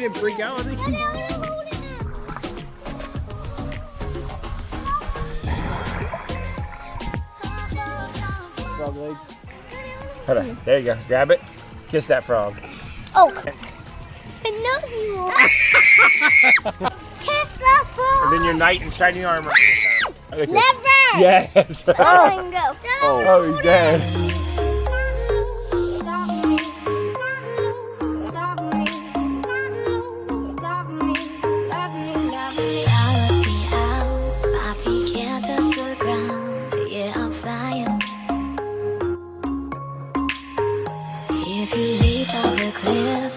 Didn't freak out, did he? Frog legs. Hold on. There you go. Grab it. Kiss that frog. Oh. I know you. Kiss the frog. And then your knight in shining armor. Okay. Never. Yes. Oh, I can go. Oh, he's dead. If you leap off the cliff